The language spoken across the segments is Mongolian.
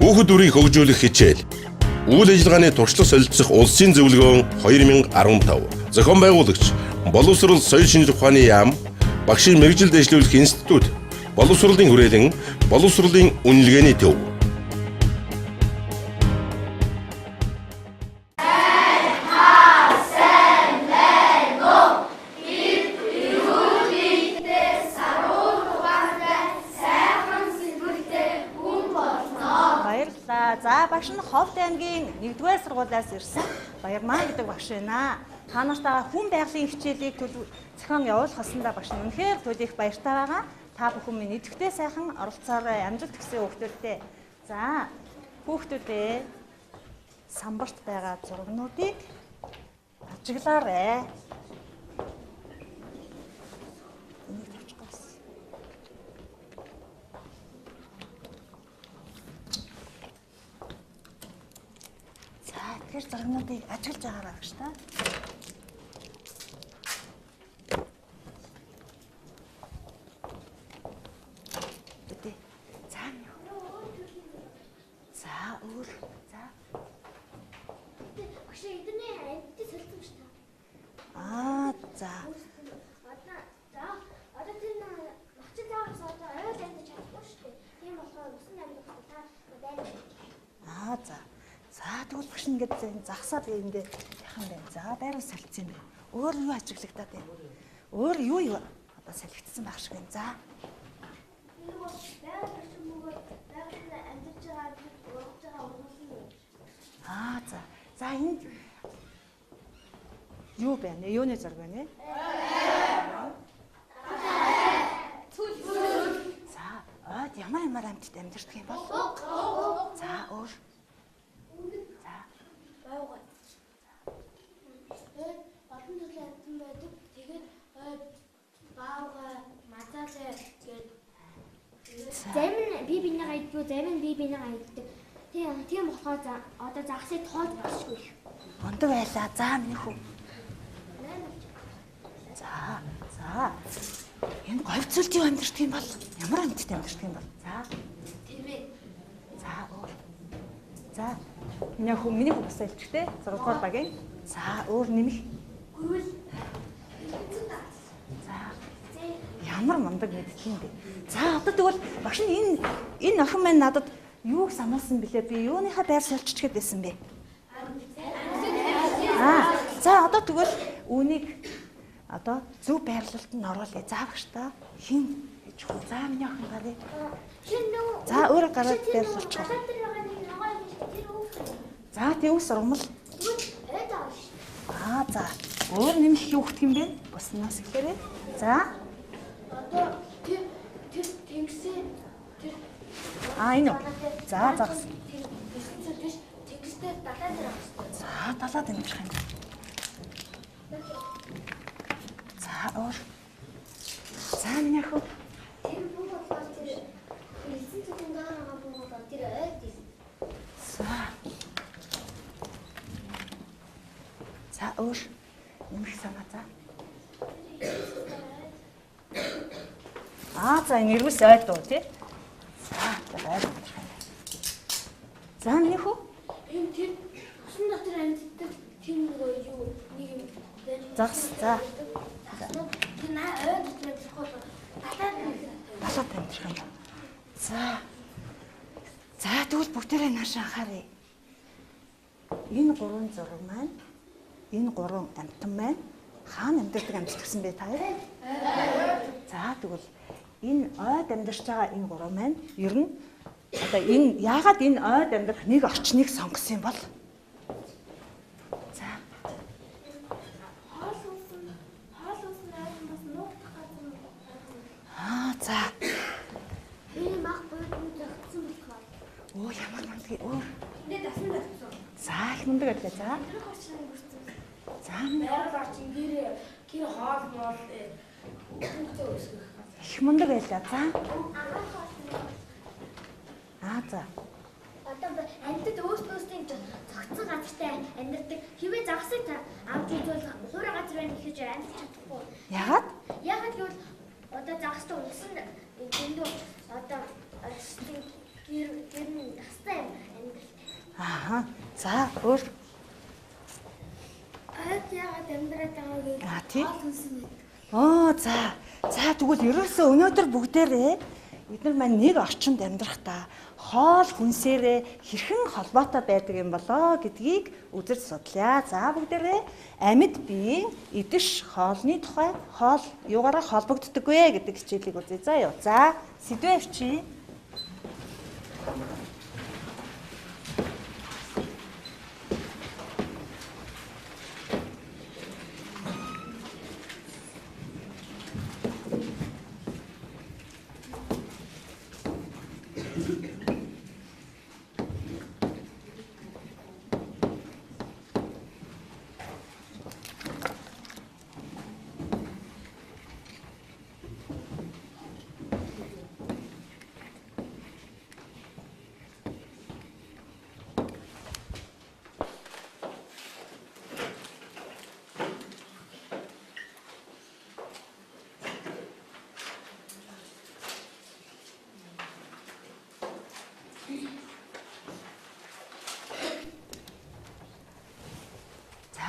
Хүүхэд үрийг хөгжүүлэх хичээл. Үйл ажиллагааны туршлага солилцох улсын зөвлөгөөн 2015. Зохион байгуулагч Боловсрол соёл шинжлэх ухааны яам, багшийн мэргэжил дэвшлүүлэх институт, боловсролын хүрээлэн, боловсролын үнэлгээний төв. За багш нь Ховд аймгийн 1-р сургуулиас ирсэн Баярмаа гэдэг багш байна. Та нартаа хүн байгалийн хичээлийг зохион явуулах болсондоо багш нь үнэхээр их баяртай байгаа. Та бүхэн минь идэвхтэй сайхан оролцоорой, амжилт хүсье хүүхдүүдтэй. За хүүхдүүдээ самбарт байгаа зургнуудыг ажиглаарай. Тэгэхээр зургнуудыг ажиглаж байгаарай гэж та. Үгүй. За өөр. За. Багш эдний амьтд солилцсон шүү дээ. За. Одоо тэр багцын цаагаас одоо ойл амьд чадахгүй шүү дээ. Тийм болохоор усан амьд та байна. За. За тэгвэл багш ингээд загсаад эндээ яах юм бэ? За байрал солилцсон юм. Өөр юу ажиглагдаад байна? Өөр юу одоо солигдсон байх шиг байна. За. Энэ бол байгаль орчин мөгөөр байгаль амьдарч байгаа ургаж байгаа ургуулсан юм. За. За энд юу байна? Юуны зураг байна? За, ямар амьтад амьдардаг юм бол? За, өөр. Олон төрлийн амьтан байдаг. Тэгээд баавга, мазаалаа гээд зарим нь бие биенийгаа иддэг, зарим нь бие биенийгаа иддэг. Тийм болохоор одоо загсыг тоолж болшгүй. Ондог байлаа. За миний хүү. За. Энэ говьцолд юу амьдардаг юм бол? Ямар амьтад амьдардаг юм бол? За. Тэрвээ. За өөр. За. Миний хүү бас илчтэй. 6 дугаар багийн. За өөр нэмэх. Гүйл. За. Ямар мундаг мэддэг юм бэ? За одоо тэгвэл багш нь энэ охин маань надад юуг сануулсан бэлээ? Би юуныхаа байр суульччихэд байсан бэ? За одоо тэгвэл үүнийг одоо зөв байрлалд нь оруулъя. За багш та хин гэж хөө. За миний охин гарыг. За өөрөө гараад байрлуулчих. За тийм сургамал. За. Өөр нэмэх юу гэх юм бэ? Буснаас ихээр. За. Одоо тэр тэнгисээ тэр Энэ. За загас. Тэнгистэй далайн дээр авах хэрэгтэй. За далаад амьдрах юм. За өөр. За минийх үү. Тэр бүх болохоор тэр эзэн зүгийн доороо буугаад тэр ойд. За өөр. Нэмэх санаа за. За энэ эргүүс ойд дуу тий. За ойд. За минийх үү. Энэ тэр усан дотор амьддаг тийм нэг юу нэг юм байна. Загас за. Тэр наа ойд дотор амьдрах бол Далаад амьдрах юм. За тэгвэл бүгдээрээ нааш анхаарай. Энэ 3 зураг маань, энэ 3 амьтан маань хаана амьдардаг амьд гэсэн бэ та хоёр? За тэгвэл энэ ойд амьдарч байгаа энэ 3 маань ер нь одоо энэ яагаад энэ ойд амьдрах нэг орчныг сонгосон юм бол? За. хоол усан ойд бас нуугдах газар. За. Энэ мах буудлын зөгцсөн болохоор. Ямар мундаг өөр. Энд дасан зөгцсөн. За их мундаг байлаа. За. Тэр хоолчрын бүрсэн. За Байгаль орчин гэр хоол моол их мундаг байлаа. За. Одоо амьтад өөрсдөөсөө зөгцсөн газартай амьдардаг. Хэвээ загсыг авч үзвэл хуурай газар байна гэж амьдч чадахгүй. Яагаад? Яагаад гэвэл одоо загстай үлсэн дэндүү одоо гэр нь хастай юм. Аа. За өөр. Яагаад амьдраад байгаа Аа тий. вэ? Оо за. За тэгвэл ерөөсөө өнөөдөр бүгдээрээ бид нар маань нэг орчинд амьдрахдаа хоол хүнсээрээ хэрхэн холбоотой байдаг юм болоо гэдгийг үзэж судлаа. За бүгдээрээ амьд биеийн идэж хоолны тухай хоол юугаараа холбогддог вэ гэдэг хичээлийг үзье. За юу. За сэдвээ авчи.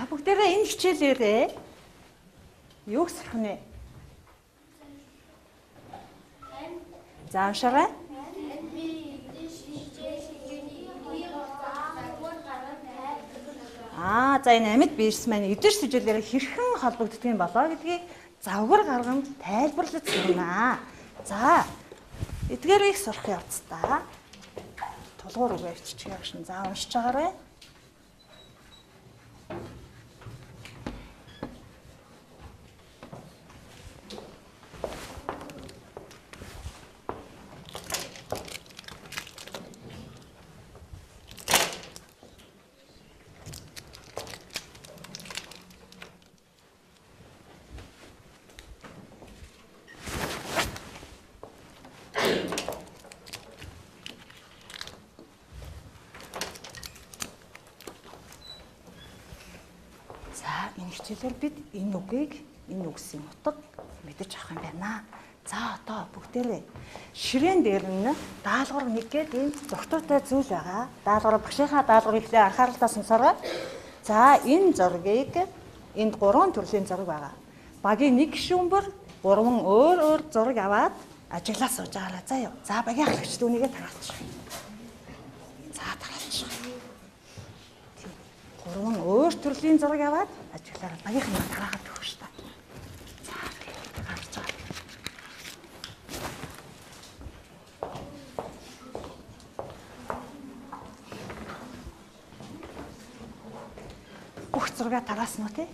За бүгдээрээ энэ хичээлээрээ юу гэх вэ? За уншаарай. За энэ амьд биес маань эдгээр сэжүүлээр хэрхэн холбогддог юм болоо гэдгийг завгар гарган тайлбарлаж сурнаа. За эдгээр их сурах явцдаа тулгуур үгээ авчиж явшин. За уншиж байгаарай. Энэ хичээлээр бид энэ үгийг, энэ үгсийн утга мэдэж авах юм байна. За одоо бүгдээрээ ширээн дээр нь даалгавар 1 гэдэг энэ зохицтой зүйл байгаа. Даалгавар багшийнхаа даалгаврыг ихлээр анхааралтай сонсоорой. За энэ зургийг энд 3 төрлийн зураг байгаа. Багийн 1 гишүүн бүр 3 өөр зураг аваад ажиглаа сууж байгаарай. За юу. За багийн ахлагч түүнийгээ тараалчих. За тараалчих. 3 өөр төрлийн зураг аваад ажиглаарай. Багийнх нь тараагаад өгөх шүү дээ. За харж байгаа. Бүх зураг тараасан уу тий?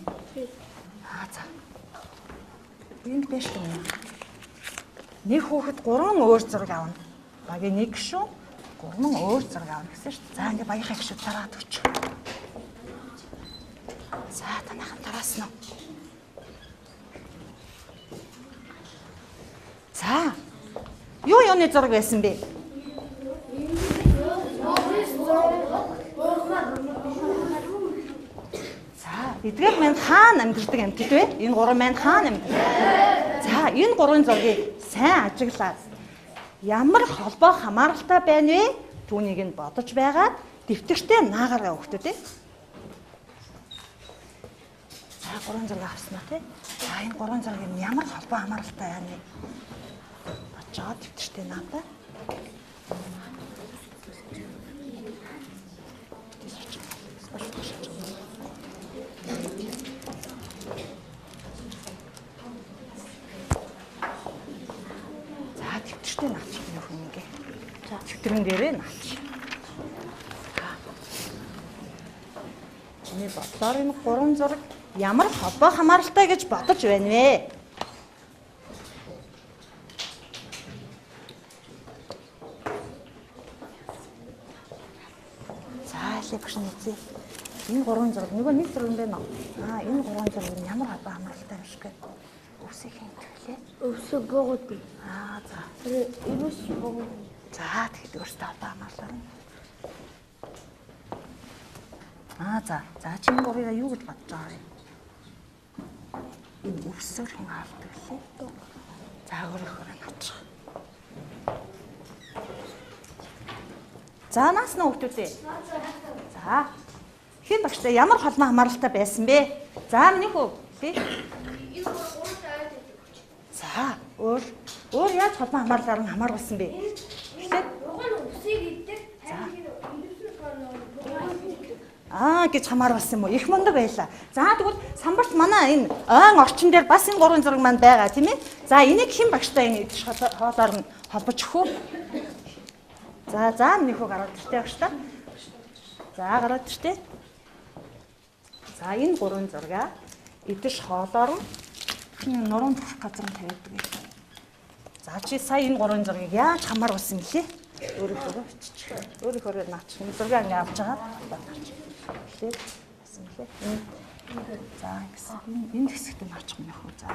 За. Энд дэш юм. Нэг хүүхэд 3 өөр зураг авна. Багийн 1 гишүүн 3 өөр зураг авна гэсэн шүү дээ. За ингээ багийнхаа гишүүд тараад өгч. За танайхан тараасан уу? За. Юуны зураг байсан бэ? За, эдгээр маань хаана амьдардаг амьтад вэ? Энэ 3 маань хаана амьдардаг? За, энэ 3 зургийг сайн ажиглаад ямар холбоо хамааралтай байна вэ? Түүнийг нь бодож байгаад дэвтэртээ наагаараа өгтөө тий. За 3 зураг авсан уу тий? За энэ 3 зургийн ямар холбоо хамааралтай байна вэ? Бачаа дэвтэртээ наадаа. За дэвтэртээ наачих юм хүнийгээ. За дэвтрэн дээрээ наачих. Чиний бодлоор энэ 3 зураг ямар холбоо хамааралтай гэж бодож байна вэ? За аль багш нэзээ. Энэ 3 зураг нөгөө нэг зураг юм байна уу? Энэ 3 зураг ямар холбоо хамааралтай юм шиг байна. Өвсөг хэмтгэлээ. Өвсөг богод. За. Ирүүс богод. За тэгэхэд өөртөө холбоо хамаарлаа. За чи энэ гурыг юу гэж бодож байгаа юм? Энэ өвсөр хэн хаалдаг лээ? За өөрөөр наачих. За наас нь хүүхдүүдээ. За. Хэн багштай ямар холбоо хамааралтай байсан бэ? За миний хүү. Би. За, өөр яаж холбоо хамаарлаар нь хамааруулсан бэ? Эхлээд гэж хамааруулсан юм уу? Их мундаг байлаа. За тэгвэл самбарт манай энэ ойн орчин дээр бас энэ гурван зураг маань байгаа тийм ээ. За энийг хэн багштай энэ идэж хоолоор нь холбож өгөх үү? За миний хүү гараад иртээ багштай. За гараад иртээ. За энэ гурван зургаа идэж хоолоор нь нуруунд хүрэх газар нь тавиадаг юм. За чи сая энэ гурван зургийг яаж хамааруулсан гэлээ? Өөрөөр бичиж. Өөрөөр наач. Энэ зургийг ингэ авч байгаа. Тэгэхээр басан гэлээ. За гэсэн. Энэ хэсэгт нь авчих юм яах вэ? За.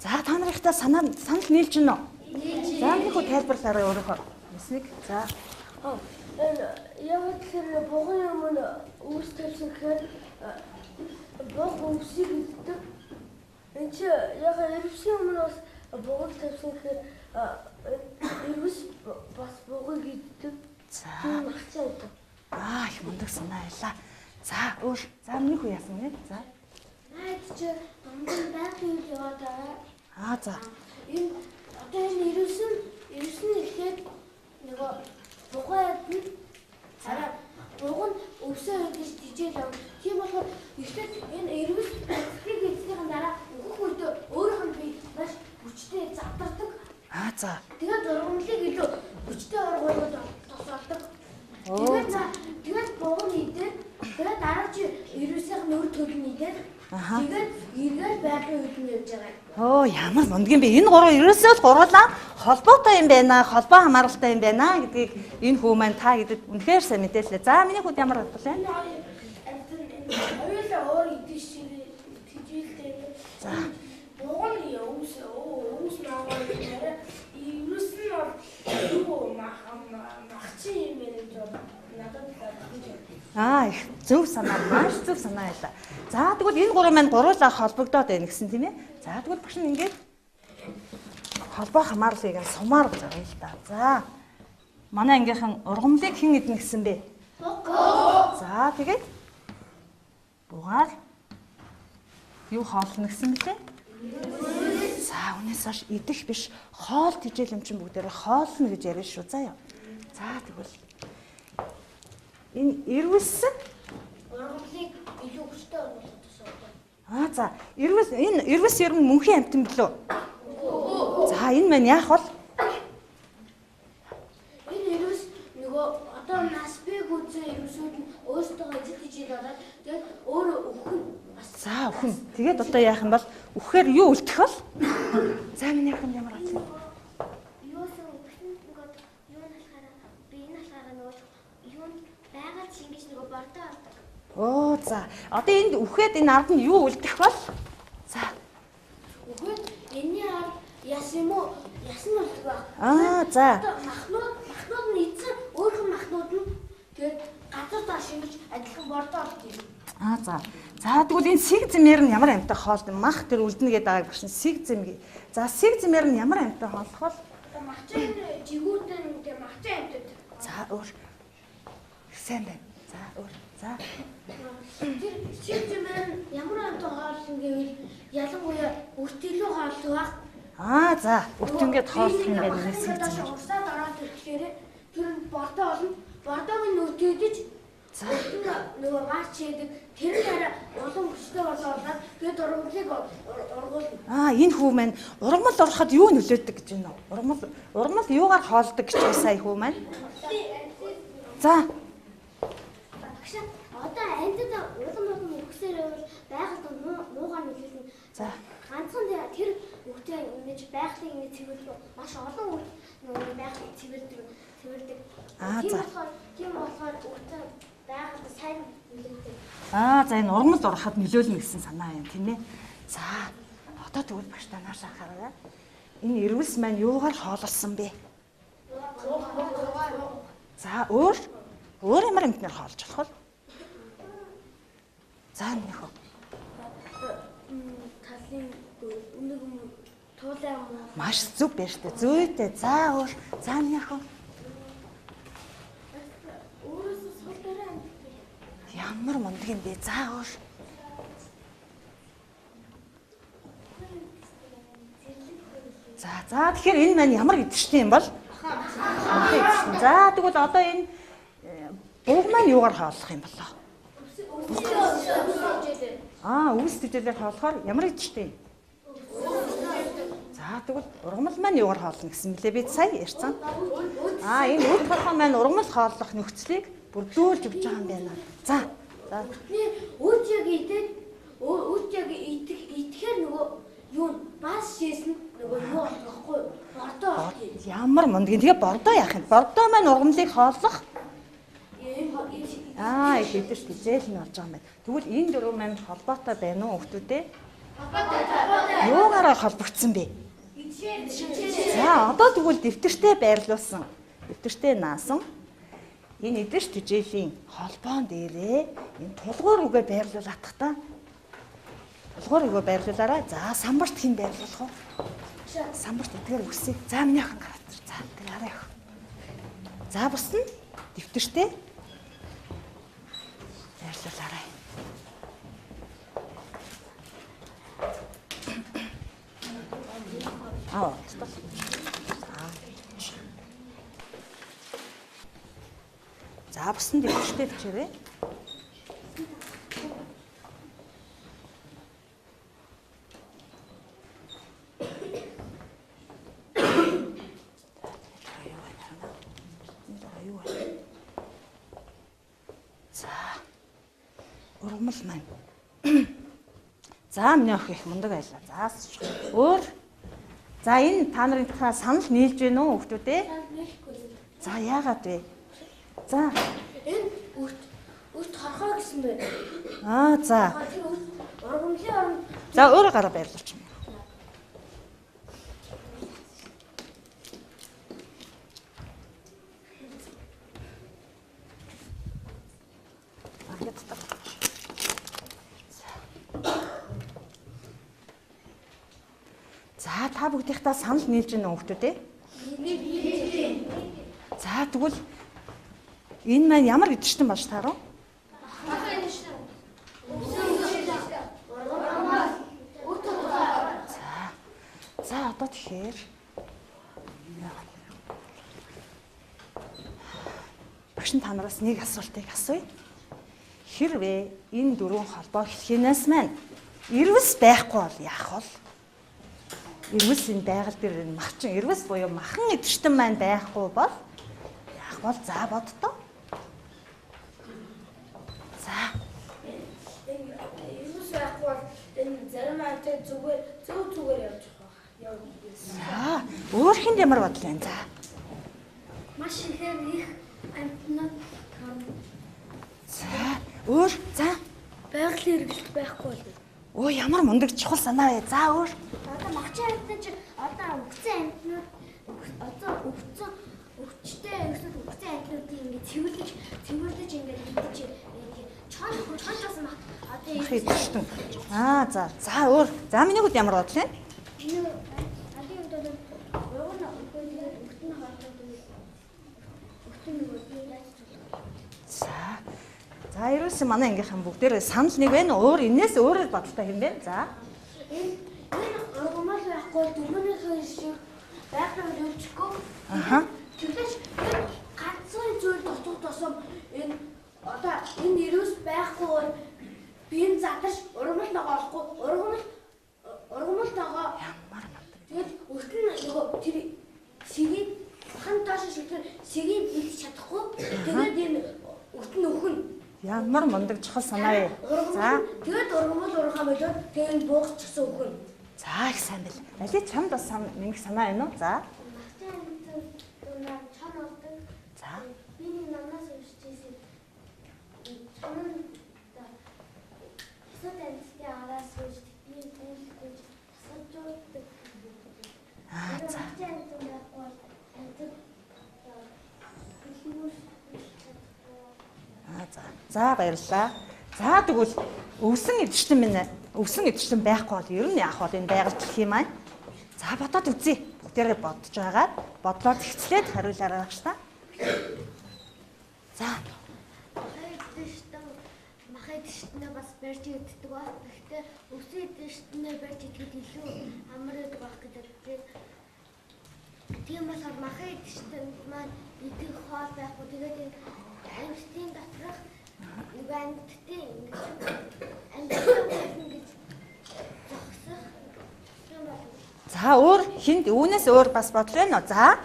За та нарынхаа санал нийлж гинөө. За нэг хөө тайлбарлаарай өөрөөхөө. Эснийг. За. Яг тэр богын өмнө үүс тавьсан гэхээр бог өвсийг үлддэг. Энд чи яг эрвсийн өмнө бас богыг тавьсан гэхээр эрвс бас богыг иддэг. За. Махцаа иддэг. Их мундаг санаа байлаа. За өөр. За миний хүү яасан бэ? За. Найд чи амдан байгалийн үйл яваад байгаа. За. Энэ одоо энэ эрвсэн ихэд нөгөө богоо ядна. Араа богоо нь өвсөө идэж дижээл ав. Тийм болохоор ихтэй энэ эрвс эцгийг эцгийн дараа өөх үедээ өөрийнх нь бие маш хүчтэй завдардаг. За. Тэгээд ургамлыг илүү хүчтэй ургуулад тосолдог. Тэгээд богоо нь идээд тэгээд дараа чи эрвсийн нөр төлн идээд тэгээд эргээд байгалийн үед нь явж байгаа. Ямар мундгийн бэ? Энэ гурав ерөөсөө гурлаа холбоотой юм байна, холбоо хамааралтай юм байна гэдгийг энэ хүү маань та гэдэгт үнэхээр сайн мэдээлээ. За миний хүүд ямар бодлоо вэ? Хоёулаа өөр идэш тийжэлтэй. За. Богоны өвс наагаа нэрээ ирүүс нь юу махчин юм байна гэж надад Аа их зөв санаа, маш зөв санаа байлаа. За тэгвэл энэ гурав маань гуруулаа холбогдоод байна гэсэн тийм ээ. За тэгвэл багш нь ингээд холбоо хамаарлыг нь сумаар байгаа л да. За. Манай ангийнхан ургамлыг хэн идэнэ гэсэн бэ? Богоо. За тэгээд бугаар юу хоолно гэсэн бэлээ? За үнээс хойш идэх биш, хоол тижэл юм чин бүгдээрээ хоолно гэж яриа шүү заяа. За тэгвэл энэ эрвэс ургамлыг илүү хүчтэй ургуулдаг тусаад. За энэ эрвэс ер нь мөнхийн амьтан билүү? За энэ маань яах вэ? Энэ эрвэс нөгөө одоо нас бэг үзэн эрвэсүүд нь өөрсдөө эзэлж ирээд тэгээд өөрөө өхөн. За өхөн. Тэгээд одоо яах юм бол үхэхээр юу үлдэх вэ? За миний хэн ямар атсан? Юусэн өхөн нөгөө юу нь болохоор би энэ болохоор нөгөө юу байгаад шингэж нөгөө бордоо авдаг. За. Одоо энд үхээд энэ ард нь юу үлдэх вэ? За. Үгүй энэний ард яс юм уу? Яс нь үлдэх баг. За. Махнууд нь эзэн өөрхөн махнууд нь тэгээд газар даа шингэж адилхан бордоо авдаг. За. За тэгвэл энэ сэг зэмээр нь ямар амьтаа хоолд мах тэр үлдэнэ гэдэг байгааг багш нь сэг зэм. За сэг зэмээр нь ямар амьтаа хооллох вэ? Махчин жигүүтэн тэр махчин амьтад. За өөр. Сайн байна. За өөр. За. Тэр сэг зэмээр нь ямар амьтаа хооллох гэвэл ялангуяа өртөлөө хооллох баг. За өртөнгээд хооллох юм байна нэг сэг зэмээр. Урсаад ороод ирэхээр тэр бордоо олно. Бордоог нь өртөөдөж За нөгөө гарч яадаг тэр дараа олон хүчтэй болоод тэгээд ургамлыг ургуулна. Энэ хүү маань ургамал урахад юу нөлөөдөг гэж байна уу? Ургамал юугаар хоолдог гэж байна сая хүү маань? За. Багш одоо амьтад улам өгсөөр байгаль муугаар нөлөөлнө. За. Ганцхан тэр үгтэй ингэж байгалыг ингэ цэвэрлэх маш олон үг нөгөө байгалыг цэвэрдэг. Тийм болохоор үгтэй байгаль сайн нөлөөлдөг. За энэ ургамал урахад нөлөөлнө гэсэн санаа юм тийм ээ. За одоо тэгвэл багш танаас анхаараа. Энэ эрвэс маань юугаар хооллсон бэ? За өөр ямар юмнаар хоолж болох вэ? За нөхөө. талын өнөг юм туулаа юм. Маш зөв байна шүү дээ. Зүйтэй. За өөр. За минь яах вэ? Өөрөөсөө сул дараа амт. Ямар мундаг юм бэ? За өөр. За тэгэхээр энэ маань ямар идэвчтэй юм бол? За тэгвэл одоо энэ бууг маань юугаар хааллах юм болоо? Үс төжөлөөр хааллахаар ямар идэвчтэй? За тэгвэл ургамал маань юугаар хаална гэсэн мөлий бид сая ярьсан. Энэ үд толгой маань ургамал хааллах нөхцөлийг бүрдүүлж өгч байгаа юм байна. За. Үд яг идэхээр нөгөө юу бас шээсэн нөгөө юу болохгүй бордоо. Ямар мундаг. Тэгээ бордоо яах юм? Бордоо маань ургамлыг хааллах. Их хэдэж зээл нь болж байгаа юм байна. Тэгвэл энэ дөрөв маань холбоотой байна уу хүмүүстээ? Холбоотой. Юугаараа холбогдсон бэ? За одоо тэгвэл дэвтэртээ байрлуулсан. Дэвтэртээ наасан. Энэ эдэрч тижээлийн холбоон дээрээ энэ тулгуур үгээ байрлуулах та. Тулгуур үгээ байрлуулаарай. За самбарт хэн байрлуулах вэ? Самбарт эдгээр үсээ. За миний охин гараад ир. За тэр арай ах. За бус нь дэвтэртээ байрлуулаарай. За бус нь дэвтэртээ бичээрэй. Ургамал маань. За миний ох их мундаг байлаа. За өөр. За энэ та нарын санал нийлж гэнэ үү хүмүүстээ? За яагаад вэ? За энэ үрт харахаа гэсэн бэ. За. Ургамлын орон. За өөрөө гараа байрлуулчих юм. За та бүгдийнхээ санал нийлж гэнэ үү хүмүүстээ? За тэгвэл энэ маань ямар идэвчтэй болж таарав? За одоо тэгэхээр багш нь та нараас нэг асуултыг асууя. Хэрвээ энэ дөрвөн холбоо хэлхийнээс маань ирвэс байхгүй бол яах вэ? Ирвэс энэ байгаль дээр махан ирвэс буюу махан идэвчтэн маань байхгүй бол яах вэ? За боддоо. За. Ирвэс байхгүй бол энэ зарим антай зүгээр явж байгаа. За, өөр хүнд ямар бодол байна? За. Маш ихээр их амтнууд За, өөр. За. байгалийн хэрэглэл байхгүй бол. Ямар мундаг чухал санаа вэ? За, өөр. Одоо магчаа амтнууд чи одоо өгцөн амтнууд өвчтэй өгцөн амтнуудыг ингээд цэвэрлэж ингээд идэж чоолоос мах одоо идэвчтэн. За. За, өөр. За, миний хувьд ямар бодол вэ? За ерөөсөө манай ангийнхан бүгдээрээ санал нэг байна. Өөр энээс өөрөөр бодолтой юм байна. За. Энэ ургамал байхгүй дөрөвнийхөө шиг байхад өвчгүй. Тэгвэл ганцхан зүйл дутуу тосом энэ одоо энэ ирвэс байхгүй бол биеийн задарч ургамал ногоохгүй ургамал ногоо ямар мундаг. тэгээд өртөн нөгөө тэр сэгийг хан тааш шилдэр сэгийг бэлдэж чадахгүй. Тэгээд энэ өртөн өхөн Ямар мундаг чухал санаа вэ? За. Тэгээд ургамал ургахаа болоод тэгээд буугчсан өхөн. За их сайн бэл. Али чамд бас нэг санаа байна уу? За. За. Миний намнаас өвччихсэн. Чамд хэсэгтэй араас өвч би тайлбарж асууж За. За баярлалаа. За тэгвэл өвсөн эвчтэн минь өвсөн эдэрсэн байхгүй бол ер нь яах вэ энэ байгаль дэлхий маань. За бодоод үзье. Бүгдээрээ бодож байгаа. Бодлоо зэгцлээд хариулаарай багш та. За Махад штнэ бас барьж иддэг ба. Гэхдээ өвсөн штнэ барьж идэхэд илүү амар байдаг байх гэдэг. Тийм болохоор махад штнэ маань идэх хоол байхгүй. Тэгээд амьтдын доторх нэг амьтдын ингэж зогсох юм байна. за өөр хинд үүнээс өөр бас бодлоо нөө. За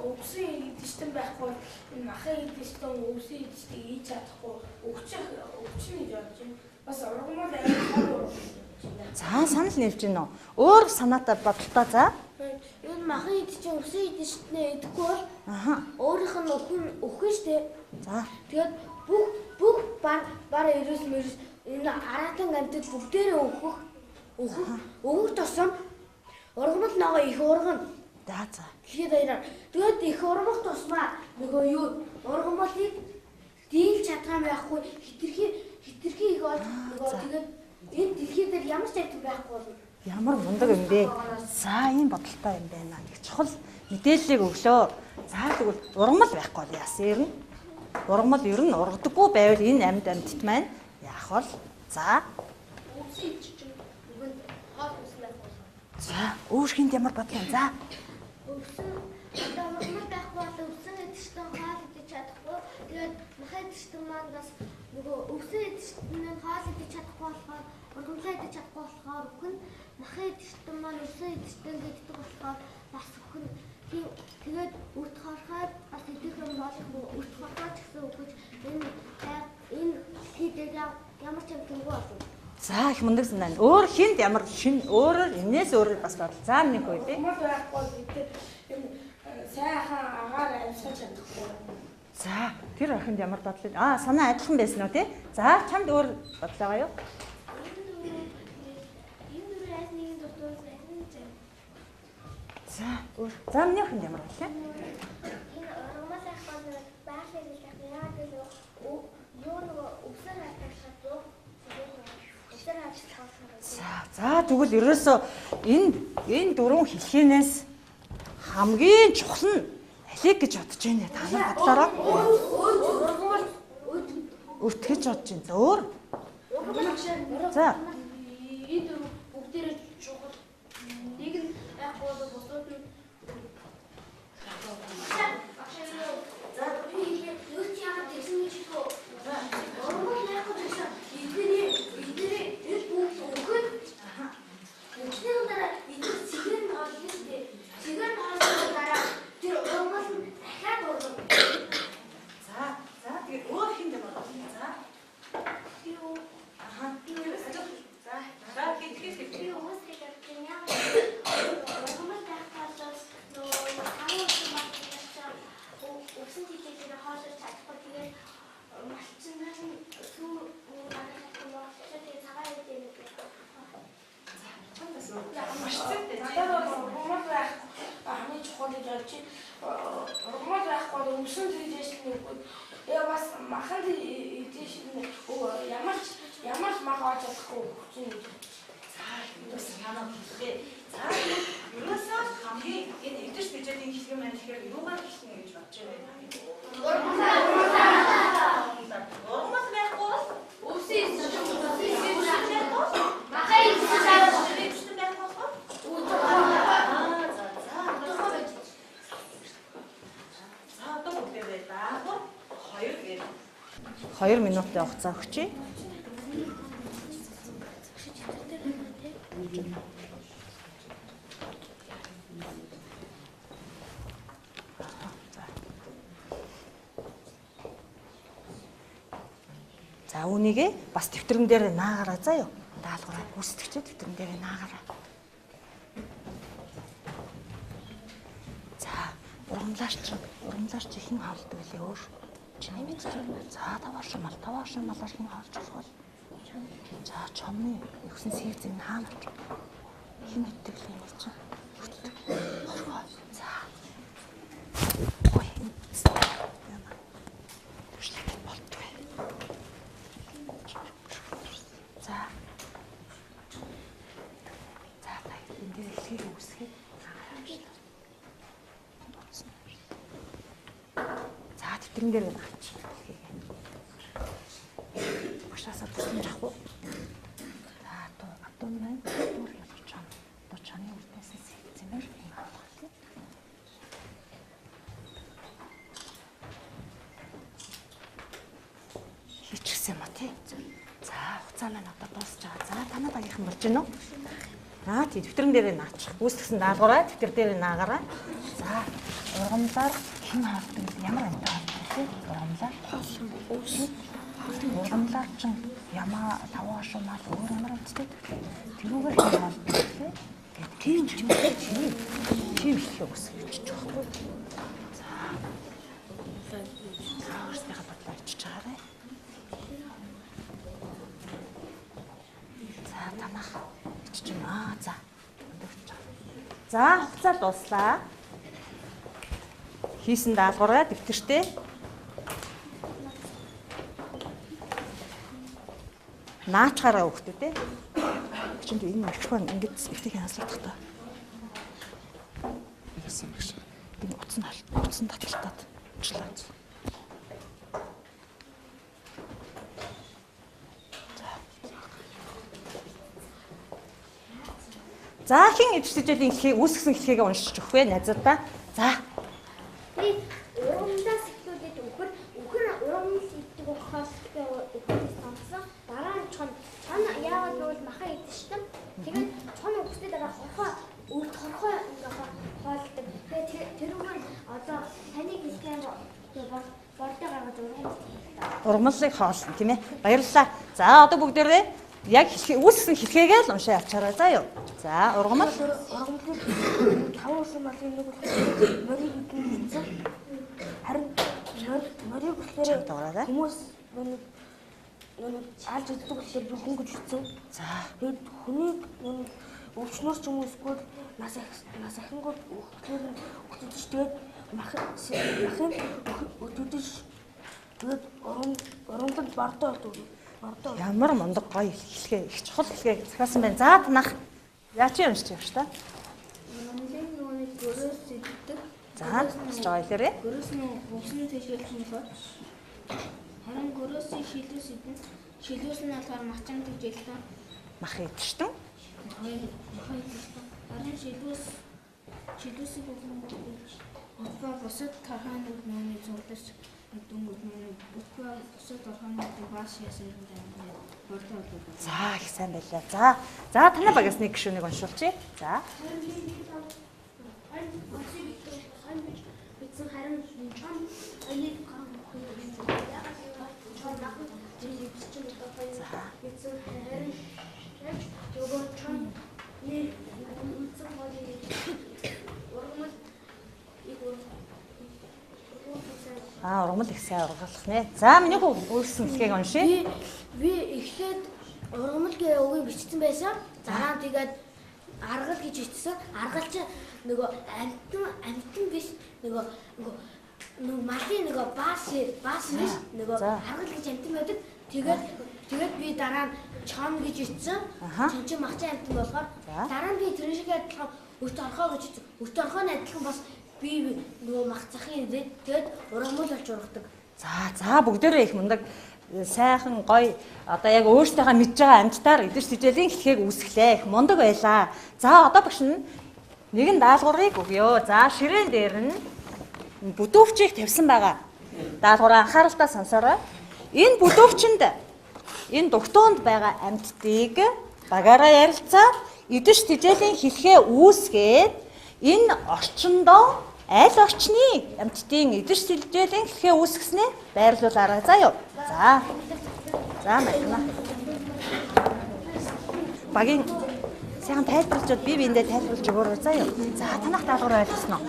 Өвсөн идэгчтэн байхгүй энэ махын идэгчтэн өвсөн идэгчтэй ийж чадахгүй өвчин гэж бодож байна. Бас ургамал амар. за санал нийлж гин үү. Өөр санаатай бодлоо за. Энэ махын идэгчэн өвсөн идэгчтнээ идэхгүй бол Аха. өөрийнх нь өхөн штэ. За Тэгээд бүх бар ерөөс мөрөс энэ аратан амьтад бүгдээрээ өгөх тосом ургамал нөгөө их ургана. за. Гэхэд баяраар. Тэгээд их ургах тусмаа нөгөө юу ургамлыг дийлж чадсан байхгүй хитрхи их бол нөгөө тэгээд энэ дэлхий дээр ямар ч амьтан байхгүй болно. Ямар мундаг юм бэ? За ийм бодолтой юм байна. Их чухал мэдээллийг өглөө. За тэгвэл ургамал байхгүй бол яасан ер нь? Ургамал ер нь ургадаггүй байвал энэ амьтд маань яах вэ? За Өвсөн идэгчэн бүгд хоол ус байхгүй. за өөр хинд ямар бодлоо юм? За Өвсөн одоо ургамал байхгүй бол өвсөн идэгчтэн хоол идэж чадахгүй. Тэгээд махад идэгчтэн маань бас нөгөө өвсөн идэгчтэн хоол идэж чадахгүй болохоор ургамлаа идэж чадахгүй болохоор өхөн махад идэгчтэн маань өвсөн идэгчтэн иддэг болохоор бас өхөн тэгээд өрт хорхоод бас идэх юм болох өрт хорхоод гэсэн үг гэж энэ хийдэг ямар ч юм гэнгүй болсон. за их мундаг санаа. Өөр хинд ямар шин өөрөөр энэс өөрөөр бас бодол. За минь хөө дээ. Ургамал байхгүй гэдэг энэ сайхан агаар амьсгаж чадахгүй. За тэр ахинд ямар бодлоо? Санаа адилхан байсан уу те? За чамд өөр бодлоо гаяа юу? За өөр. За минь хинд ямар бодлоо? Энэ ургамал байхгүй баахлаа гэж яагаад гэвэл юу нөгөө өвсөр хатчихсан өвсөр хатчихсан. За тэгвэл ерөөсөө энэ дөрвөн хэлхийнээс хамгийн чухал нь алиг гэж бодож байна та нар бодлороо. Өрт гэж бодож байна. За өөр. За Энэ дөрөв бүгдээрээ чухал. Нэг нь байхгүй бол бусууд нь за би юу ч яагаад гэсэн юм чи тоо. Ургамал яахгүй гэсэн эдгээр энэ бүгд өгөхөд өвчнөө дараа эдгээр цэгэн гол хийстэй. Цэгэн гол дараа тэр ургамал нь дахиад ургана. за тэгээд өөр хинд ямар бодлоо? За. Юу За хэлхээс би уус гэдэг юм яа. Ургамал дахиад нөө хариуцсан багтаачаа өвсөн тийгээр хоолой чадахгүй тэгээд малчнаар нь сүү гаргах юм бол тэгээд цагаан үедээ нэг Ургамал байх хамгийн чухал гэж бодож байна. Ургамал байхгүй өвсөн тийжсэн нэг яа бас махан тийжсэн ямар ч мах авч чадахгүй өвчин гэж. бас санаа хэлээ. За ерөөсөө хамгийн энэ эвдэрч бижээлийн хэлхэг маань тэгэхээр юугаар хэлнэ гэж бодож байна. Ургамал байхгүй бол өвсөн идэж махаа идэж Хоёр минутын хугацаа өгчий. За үүнийгээ бас дэвтэрэн дээр наагаараа заа юу. Даалгавраа гүйцэтгэгчээ дэвтэрэн дээр наагаараа. За урамлаач хэн хаалдаг вэ өөр? Чиний мэдж байна. За таваар шималаар хэн хаалж болох вэ? За чомны өгсөн сэгзэн хаамч. Хэн мэддэг л юм чинь. Оргоо. За. Ой. За. хэлхийг үүсгэе. За тэтгэн дээр наач. Багшаасаа тусламж авах уу? За адуун байна. Дуур явж чам. Дуу чаны үрдээс зэмэр юм авах тий. Хийчихсэн юм а тий. За хугацаа маань одоо дуусч байгаа. За танаа багийнхан болж гинөө. Аа тий дэвтэрэн дээр наачих. Үүсгэсэн даалгавраа дэвтэр дээр наагаарай. За ургамлаар хэн хавдаг ямар амтаа тий? Ургамлаар ургамлаар ч ямаа таваа шумал өөр ямар амттай. Тэрүүгээр хэн хавдаг тий? Тийм ч юм уу. Тийм их үсгэж байгаа. За. Өөрсдийнхээ бодлоо ичиж байгаарай. За танах ичиж байна. За. За хугацаа дуслаа. Хийсэн даалгавраа дэвтэртээ наачаараа өгтөө тий. Чинд энэ микрофон ингэж ихтэй хянасладаг та. Яасан бэ гэж. Энэ утсан таталтаад уучлаа. За хин эцэжлийн хэлхийг үүсгэсэн хэлхийгээ уншиж өгөх вэ найзуудаа. За. Би ургамлаас эхлүүлээд өхөр ургамл иддэг ухаас өхөрөөс сонссон. Дараа нь чон яагаад гэвэл маха идчихсэн. Тэгээд чон өгсөд дараа торхой ингээ хоолдог. Тэгээд тэрүүгээр одоо таныг хэлсэн бордоо гаргаж Ургамлыг хоолно тийм ээ. Баярлалаа. За одоо бүгдээрээ яг үүсгэсэн хэлхийгээ л уншаа авчаарай заа юу. За ургамл таван шумалын нэг морийг идсэн. Харин морийг болохоор хүмүүс алж иддэг болохоор би хүн гэж ütсэн. За Тэгэд хүнийг өвчнөр ч юм уу эсвэл нас ахингууд өгчөж тэгээд махын өдөрдөж тэгээд ургамлд бардаа өгдөг. ямар мундаг гоё хэлхээ их чухал хэлхээ захиасан байна. За танах яач юм шиг явж та. ургамлын нүуний гөрөөс иддэг. За сонсож байгаа хэлээрээ. Гөрөөсний өвсний төшөөлсөн бол харин гөрөөсийн шилүүс идэн шилүүс нь болохоор мачаан төжөлтөө Мах идчихсэн. харин шилүүсийг өглөө босод тархааны нүуний зурдас дүнгууд нүуний өглөө босод тархааны бааш ясаар бордоо болдог. За их сайн байлаа. За танай багаас нэг гишүүнийг уншуулчих. За ургамал их сайн ургалах нэ. За миний хүү өөрсөн хэлхийг уншия. Би эхлээд ургамлгийн үгийг бичсэн байсан. Дараа нь тэгээд аргал гэж бичсэн. Аргал чи нөгөө амтан биш нөгөө малын нөгөө баас биш нөгөө аргал гэж амтан байдаг. Тэгээд би дараа нь чон гэж бичсэн. Чон чи махчин амтан болохоор дараа нь би тэр шиг адилхан өрт орхоо гэж бичсэн. Өрт орхооны адилхан бас би нөгөө мах захын ирээд тэгээд ургамал болж ургадаг. За бүгдээрээ их мундаг сайхан гоё одоо яг өөрсдийнхөө мэдж байгаа амьдтаар эдгэж тижээлийн хэлхийг үүсгэлээ. Их мундаг байлаа. За одоо багш нь нэгэн даалгаврыг өгье. За ширээн дээр нь бүдүүвчийг тавьсан байгаа. Даалгавраа анхааралтай сонсоорой. Энэ бүдүүвчэнд энэ дугтуунд байгаа амьдтыг багаараа ярилцаад эдгэж тижээлийн хэлхээ үүсгээд энэ орчиндоо аль орчны амьтдын эдгэж тижээлийн хэлхээ үүсгэснээ байрлуулаарай. За юу. За байна. Багийн сайхан тайлбарлаж би биэндээ тайлбарлаж өгөөрэй. За юу. За танах даалгавар ойлгосноо.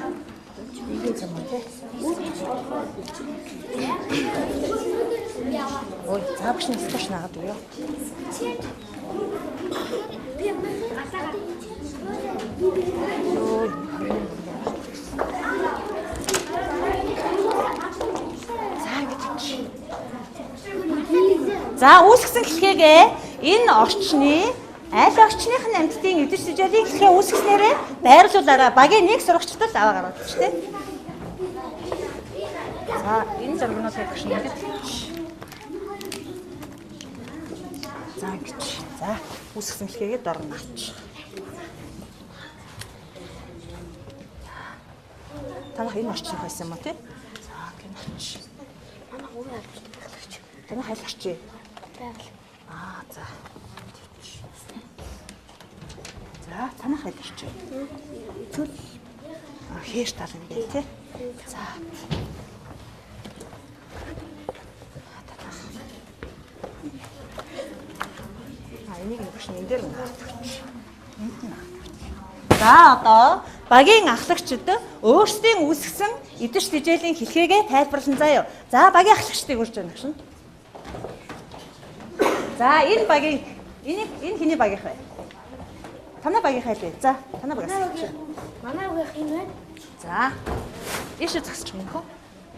Ой, цаавч нь сташ наагаад өгөө. За үүсгэсэн хэлхээгээ энэ орчны Аль орчных нь амьтдын эдэр сэжээлийн хэлхээ үүсгэснээрээ байрлуулаараа багийн нэг сурагчдад аваа гаргаж штэ. За энэ зургнуудыг багш нэгэд. За ингэж. За үүсгэсэн хэлхээгээ дорно авч. Танах энэ орчин байсан юм уу тий? За гинэч. Манай хувийн албатай байгалагч. Танах хайл орчин. Байгаль. За. За танах хайл орчин. Цүл. Хээш тал юм дээ тий? За. Энийг багш энэ дээр нь авч. За одоо багийн ахлагчид өөрсдийн үүсгэсэн эдэрч тэжээлийн хэлхээгээ тайлбарлан заяа. За багийн ахлагчдыг урьж байна гэх шин. За энэ багийн энэ хэний багийнх вэ? Танай багийнх айл вэ? За танай багийнх. Манай хувийн энэ байна. За ийшээ зогсчих юм хөө.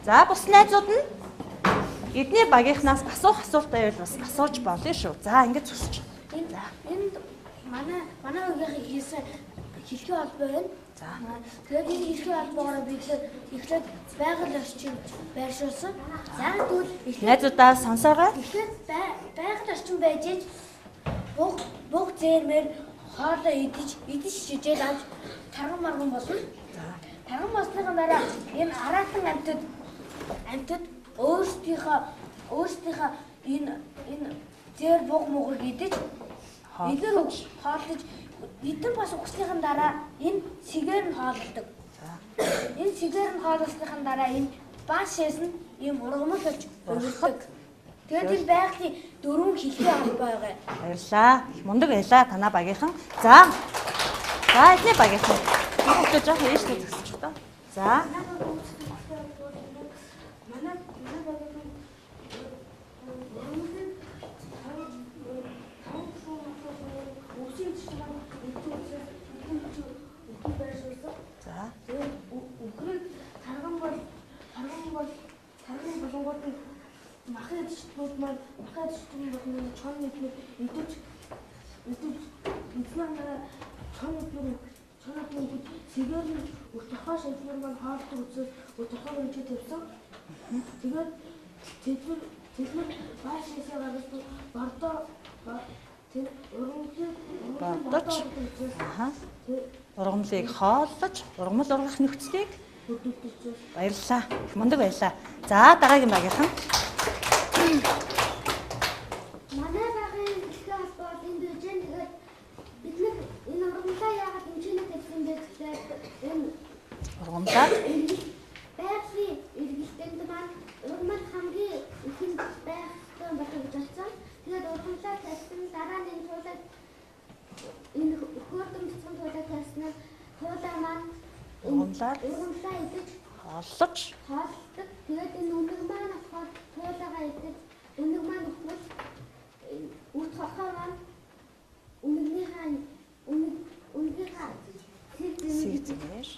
За бус найзууд нь эдний багийнхнаас асуух асуултаа байвал бас асууж болно шүү. За ингэж зогсчих. Энд манай хувийн хийсэн хэлхээ холбоо байна. За. Тэгээд энэ хэлхээ холбоогоор бид эхлээд байгаль орчин байршуулсан. За тэгвэл Найзуудаа сонсоорой. эхлээд байгаль орчин байж ич бүх зээрмээр хоолоо идэж шижээл авч тарган марган болно. Тарган болсныхаа дараа энэ араатан амьтад өөрсдийнхөө энэ зээр буг муугыг идэж эдгээр хооллож эдэн бас угсныхаа дараа энэ сигээр нь хооллдог. Энэ сигээр нь хооллосныхаа дараа энэ баашээс нь ийм ургамал болж өргөдөг. Тэгээд энэ байгалийн дөрвөн хэлхээ холбоо байгаа. Баярлаа. Мундаг байлаа танаа багийнхан. За. За эдний багийнхан. Бүгд жоох ээжтэй зогсчих тоо. За. Махад чтмууд маань махад чтмууд болон чон нэтлүүд идэж эзнээр чон нэтлүүд сэгээр нь өтөхөө шийдвэр маань хаалт үзэл өтөхөө гэж тавьсан. Тэгээд тэдгээр баашаасаа гаргаж бордоо тэр Бордож. Аха. Ургамлыг хооллож, ургамал ургах нөхцөлийг баярлаа. Мундаг байлаа. За дараагийн багийнхан. Манай багийн хэлхээ холбоо энд байж байгаа. Тэгээд бид энэ ургамлаа яагаад хэмжээний тавьсан бэ гэхээр энэ Ургамлаа байгалийн эргэлтэнд маань ургамал хамгийн ихэнд байхтай болох гэж бодсон. Тэгээд ургамлаа тавьсан дараа нь энэ туулаад энэ хөөргөн бяцхан туулаад тавьсан туулаа маань ургамлаа идэж хооллож. хаалдаг. Тэгээд энэ үнэг маань болохоор туулаагаа идэж үнэг маань ухвал үт хохоо маань үнэгнийхээ Сэгзээр.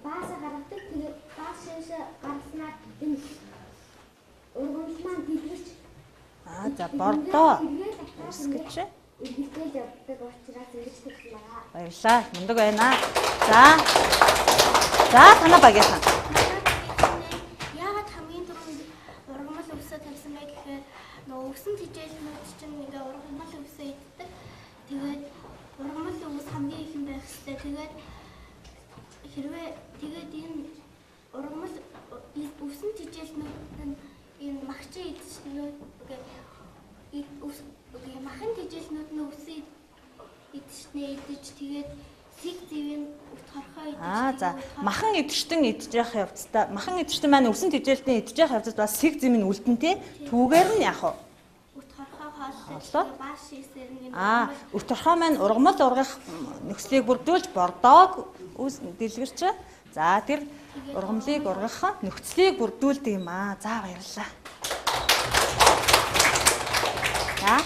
бааса гаргадаг. Тэгээд баасаас гаргаснаар энэ ургамал маань дэлгэрч За бордоо үсгэж. эргэлдэл явдаг учраас ингэж тэгсэн байгаа. Баярлаа. Мундаг байна. За. За танаа багийнхан. Яагаад хамгийн түрүүнд ургамал өвсөө тавьсан бэ гэхээр нөгөө өвсөн тижээлнүүд чинь ингээ ургамал өвсөө иддэг. Тэгээд ургамал өвс хамгийн ихэн байх хэрэгтэй. Тэгээд хэрвээ энэ ургамал өвсөн тижээлнүүд нь энэ махчин идчихнүүд махан тижээлнүүд нь өвсөө идэж тэгээд сэг зэвийн торхоо идэж. За махан идэвчтэн идэж явах явцдаа махан идэвчтэн маань өвсөн тижээлтэн идэж явах явцад бас сэг зэм нь үлдэн тий. Түүгээр нь яах вэ? Торхоо хооллоо бааш шисээр нь өторхоо маань ургамал ургах нөхцөлийг бүрдүүлж бордоог дэлгэрч. За тэр ургамлыг ургах нөхцөлийг бүрдүүлдэг юм аа. За баярлалаа. За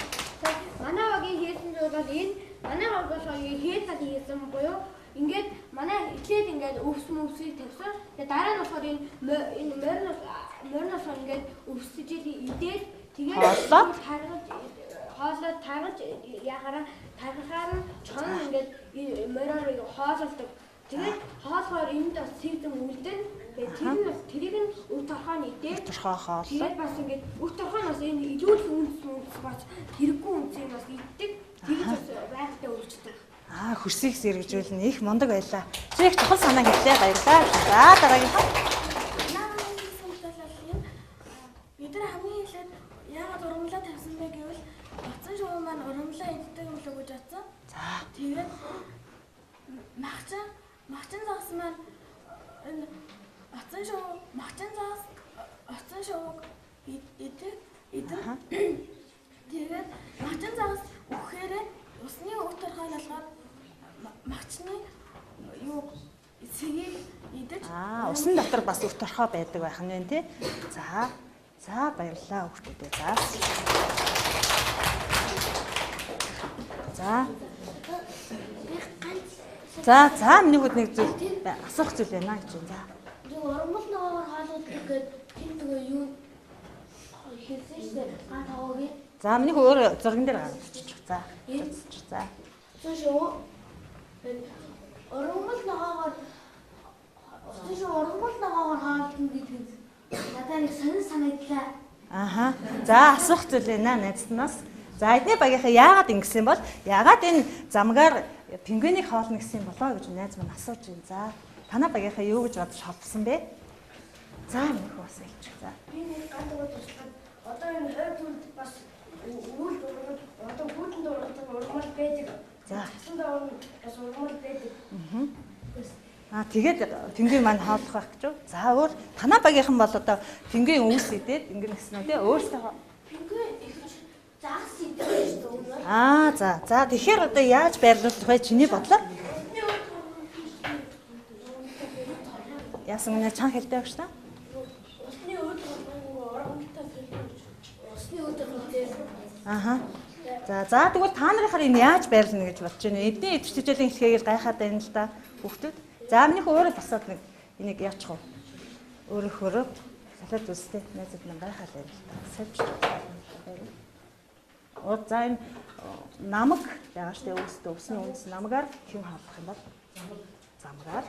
манай багийн хийсэн зүйл бол энэ манай багийн хийсэн хийсэн буюу ингээд манай эхлээд ингээд өвс мөвсийг тавьсан. Тэгээ дараа нь болохоор энэ морноос ингээд өвсөж идээд тэгээд хоолоод таргаж яхаараа тархахаар нь чон ингээд мороор хоололдог. Тэгээд хоолохоор энд бас цэвэн үлдэн. Тэгээд тэрийг нь өв торхооны идээ. Торхоо хоол. Тэгээд бас ингээд өв торхоо нь бас энэ илүүл үнс бач хэрэггүй үнсийг бас иддэг. Тэгээд бас байгалаа өөрчдөг. Хөрсийг сэргэжүүлнэ их мундаг байлаа. Чи их чухал санаа хэллээ баярлаа. За дараагийнхаа. Бид нар хамгийн эхлээд яагаад ургамлаа тавьсан бэ гэвэл утсан шувуу маань ургамлаа иддэг юм л гэж бодсон. За. Тэгээд махчин загас маань энэ утсан шувууг идэх. Тэгээд махчин загас өгөхөөрээ усны өв торхой алгаад махчны юу цэгийг идэж. Усан дотор бас өв торхоо байдаг байх нь вэ тий. За баярлалаа хүүхдүүдээ. За миний хүүд нэг зүйл асуух зүйл байна гэж байна. Тэг ургамал ногоогоор хоолуулдаг гэдэг тийм тэгээ юу хэлсэн шүү дээ. Ганц хаваагийн. За миний хүү өөр зурган дээр гаргачих. За. Зөвшөө. Ургамал ногоогоор хоолуулна гэдэг надад нэг сонир санагдлаа. За асуух зүйл байна найзнаас. За эдний багийнхаа яагаад ингэсэн бол яагаад энэ замгаар пингвинийг хоолно гэсэн болоо гэж найз маань асууж байна. За танаа багийнхаа юу гэж бодож холбосон бэ? За нэг бас хэлчих. За. Би нэг ганц удаа туслаад одоо энэ хойд түнд бас үйл ургамал одоо хүүтэнд ургамал байдаг. За. Цэцэнд бас ургамал байдаг. Тэгээд пингвин маань хооллох байх гэж юу? За өөр танаа багийнхан бол одоо пингвин үүс идээд ингэнэ гэсэн үү те өөрсдөө пингвин их загас идэх шүү дээ. За тэгэхээр одоо яаж байрлуулах вэ чиний бодлоор? Яасан нэг чанга хэлдэг гэж та? Усны өв ургамалтай усны өв За тэгвэл та нарынхаар энэ яаж байрлана гэж бодож байна? Эдний идэвч хичээлийн хэлхээгээр гайхаад байна л да хүүхдүүд. За минийх өөрөө босоод нэг энийг яачих вэ? Өөрөөр салаад үстэй найзад маань гайхаад байна л да. За энэ намаг байгаа штэ өөстөө усны үнс намгаар хэн хаалах юм бол замгаар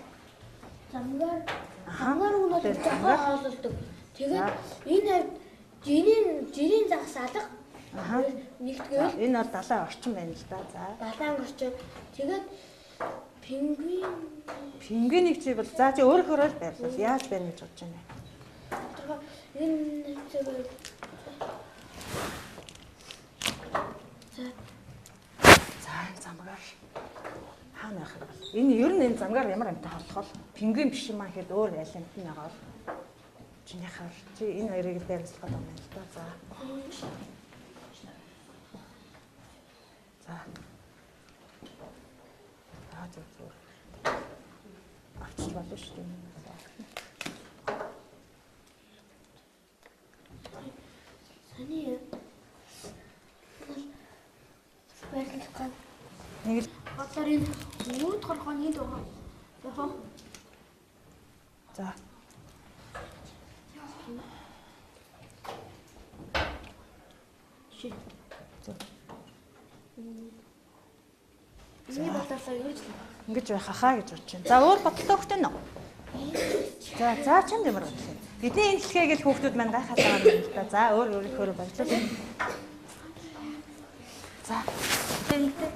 унаад захаа хоололдог. Тэгээд энэ жирийн загас алга. Нэгтгэл энэ бол далайн орчин байна л да. За. далайн орчин. Тэгээд пингвинийг чи бол за чи өөрөөр л байрлал. Яаж байна гэж бодож байна? Энэ замгаар хаана байх юм бол энэ ер нь энэ замгаар ямар амттай холбох вэ? Пингвин биш юм аа гэхэд өөр аль амтны байгаа бол чинийхээ чи энэ хоёрыг байрлуулах гэдэг юм байна л да. Зүг. Авчиж болно шүү дээ. Саний байрлах Нэг л бодлоор энэ үүд хорхооны дуу. за. Миний бодлоо юу ч Ингэж байх хаа гэж бодож байна. За өөр бодлоо өгтөн үү? За чамд ямар бодлоо? Бидний энэ хэлхээг л хүүхдүүд маань гайхаад байгаа юм л да. За өөр өөрөөр баярлалаа. За. Тэнтэй.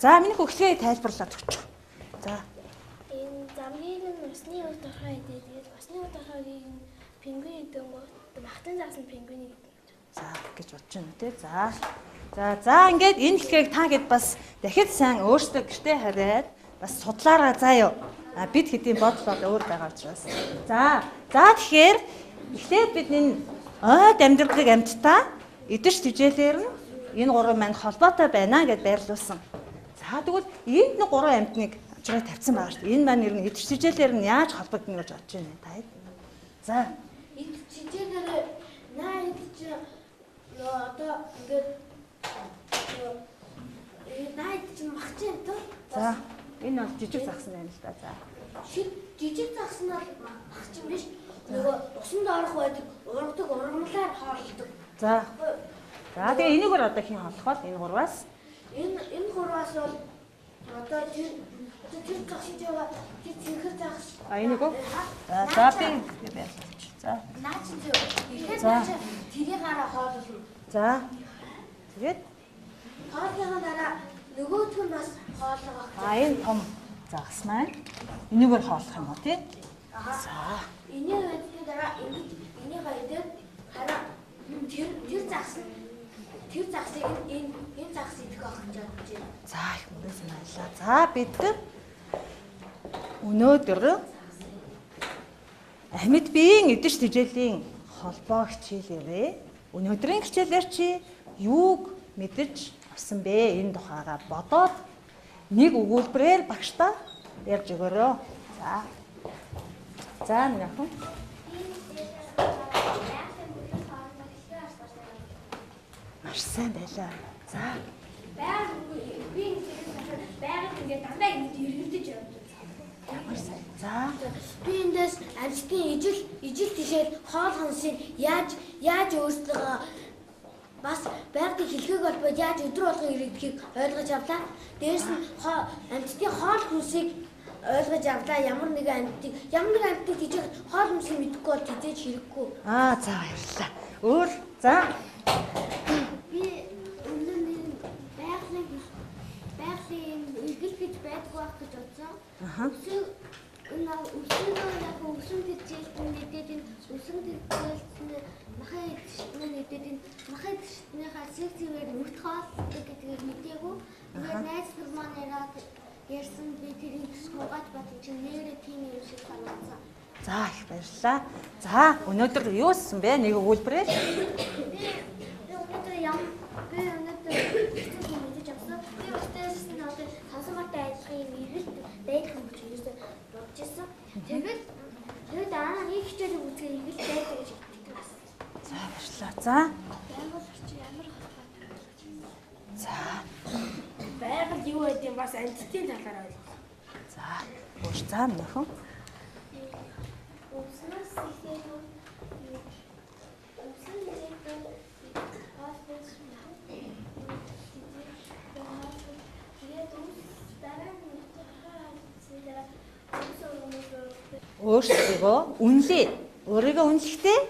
За миний хөлхөө тайлбарлаад өгч. За. Энэ замгийг нь усны өв торхой идэх. Тэгээд усны өв торхойг пингвин идэх гоо махтан загас нь пингвинийг идэх. За гэж бодож байна тий. За ингээд энэ хэлхийг та хэд бас дахид сайн өөртөө гэртээ хараад бас судлаараа заа юу. Бид хэдийн бодол өөр байгаа учраас. За тэгэхээр эхлээд бид энэ ойд амьдралыг амьтдаа идэж тижээлэр нь энэ гурван маань холбоотой байна гэд байрлуулсан. За тэгвэл энд нэг гурван амьтныг ажраа тавьсан байгаа шүү дээ. Энэ маань ер нь идэж тижээлэр нь яаж холбогдно гэж бодож байна та хэд. За энд чижээгээр наа идэж одоо ингээд наа идэж махчих юм то. за энэ бол жижиг загсан байна л да. За. Тэр жижиг загс нь бол багчин биш. Нөгөө усанд орох байдаг ургадаг ургамлаар хоолдог. За. За тэгээ энийгээр одоо хин холхоод энэ гурваас Энэ гурваас бол одоо тэр загсж байгаа тэр цэнхэр загс. энийг үү? За би за. Наач зөв. Тэгэхээр тэрийг хараа хооллоо. За. Тэгээд Хоолныхаа дараа нөгөөх нь бас хооллоо. энэ том загас маань энийгээр хооллох юм уу тий? За. Энийг өдөртөө дараа энийг хайдаад хараа тэр загсыг энэ загс идэх авах гэж байна. За их мөрөөс наалаа. За бид өнөөдөр амьд биеийн эдэж тэжээлийн холбоо хичээлээрээ өнөөдрийн хичээлээр чи юуг мэдэж авсан бэ? Энэ тухайгаа бодоод нэг өгүүлбэрээр багштай ярьж өгөөрэй. За. За нэг хүн. Маш сайн байлаа. За. Байгаль ингээд дандаа ингэж эргэлдэж явдаг. Ямар сайн. За. Би эндээс амьсгийн ижил тишэл хоол хонсыг яаж өөрсдөө бас байгалийн хэлхийг олбод яаж өдөр болгон иргэдгийг ойлгож авлаа. Дээрс нь амьсгийн хоол хүнсийг ойлгож авлаа. Ямар нэгэн амьтыг тийж хоол хүнсийг мэдэхгүй бол тийж хэрэггүй. За баярлалаа. Өөр за. Би өнөөдөр байгалийн эргэл гэж байдгүй байх гэж бодсон. Үсэн тэжээлтэн нэдэд энэ үсэн тэжээлтэн махад нэдэд энэ махад нэхаа секцээр нүгт хоолдог гэдгийг мэдээгүй. Тэгээд найз нар маань яриад ярьсан би тэрийг суугаад бодсон чинь нэрээ тийм юм шиг санагдсан. За их баярлалаа. За өнөөдөр юу хийсэн бэ? Нэг өгүүлбэрээр. Би өнөөдөр мэдэж авсан. Би өстөөс нь одоо сонсоготой ажлын эргэлт дайрах юм гэж юусаа бодож ирсэн. Тэгээд дараа нэг хичээл үзгээ эргэлт дайрах гэж итгэдэг. За баярлалаа. За. Байгуулагч ямар За. Байгаль юу гэдэг бас амьтдын талаар ойлгох. За. Өөр за нөхөн. Уснаас ихээд Өөрсдөө үнэлээ. Өөрийгөө үнэлэхдээ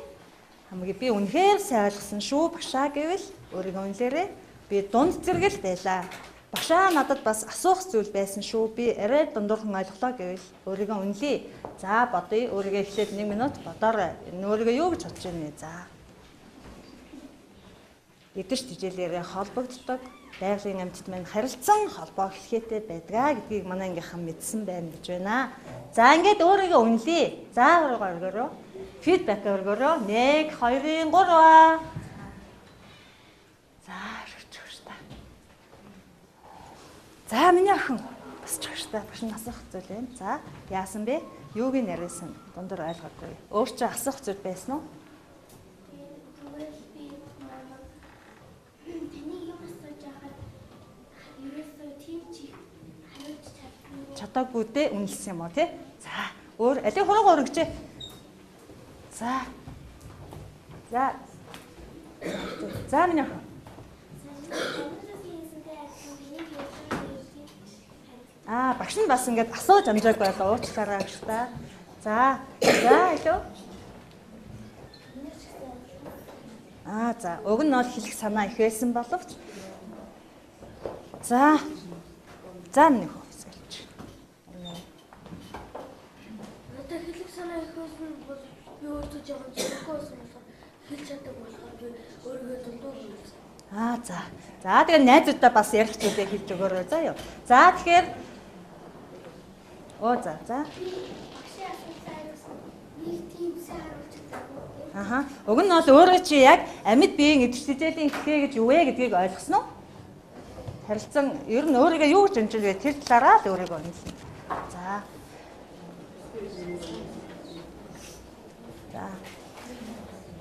хамгийн би үнэхээр сайн ойлгосон шүү багшаа гэвэл өөрийгөө үнэлээрээ би дунд зэрэгэл байлаа. Багшаа надад бас асуух зүйл байсан шүү. Би арай дундуурхан ойлголоо гэвэл өөрийгөө үнэлээ. За бодъё. Өөрийгөө эхлээд 1 минут бодоорой. Энэ өөрийгөө юу гэж бодож байна вэ? За. Эдгэж тижээлээрээ холбогддог байгалийн амьтад маань харилцан холбоо эхлэхээтэй байдгаа гэдгийг манай ангийнхан мэдсэн байна гэж байна. За ингээд өөрийгөө үнэлээ. За өөрийгөө фидбек өргөрөө 1 2 3. За шүрч та. За миний охин бас ч та багш нь асуух зүйл байна. За яасан бэ? Юуг нь яриасан? Дундуур ойлгоогүй. Өөр чи асуух зүйл байсан уу? Чадаагүй дээ үнэлсэн юм уу тий? За өөр алийг хуруугаар өргөжээ. За. За. За миний охин. Багш нь бас ингээд асууж амжаагүй байлаа уучлаарай гэж та. За. За илүү. За уг нь бол хэлэх санаа их байсан боловч. За. За нэг хөө хэлж. Надад хэлэх санаа их байсан бол би өөртөө жоохон зөвхөөсөн болохоор хэлж чаддаг болохоор би өөрийгөө дундуур хийсэн. За. За тэгээ найзуудаа бас ярих зүйлээ хэлж өгөөрэй заа юу. За тэгэхээр за. Уг нь бол өөрөө чи яг амьд биеийн эдгэрчлийн ихээ гэж юу вэ гэдгийг ойлгосон уу? Харилцан ер нь өөрийгөө юу гэж амжиж вэ? Тэр талаараа л өөрийгөө үнэлнэ. За.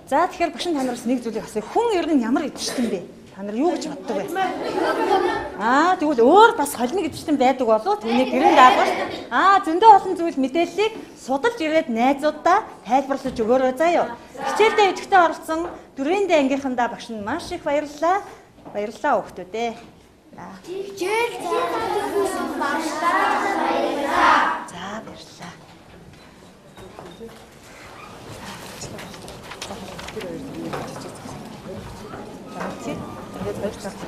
За тэгэхээр багш танараас нэг зүйлийг асууя. Хүн ер нь ямар эдгэрчтэй бэ? Та нар юу гэж боддог вэ? Тэгвэл өөр бас холимог эвчтэн байдаг болов түүний гэрэн даалгавар. Зөндөө олон зүйл мэдээллийг судалж ирээд найзуудаа тайлбарлаж өгөөрэй заяа. Хичээлдээ идэвхтэй оролцсон 4-р ангийнхандаа багш нь маш их баярлалаа. Баярлалаа хүүхдүүдээ. Хичээл заасан багштай баярлалаа. За баярлалаа. Тэгээд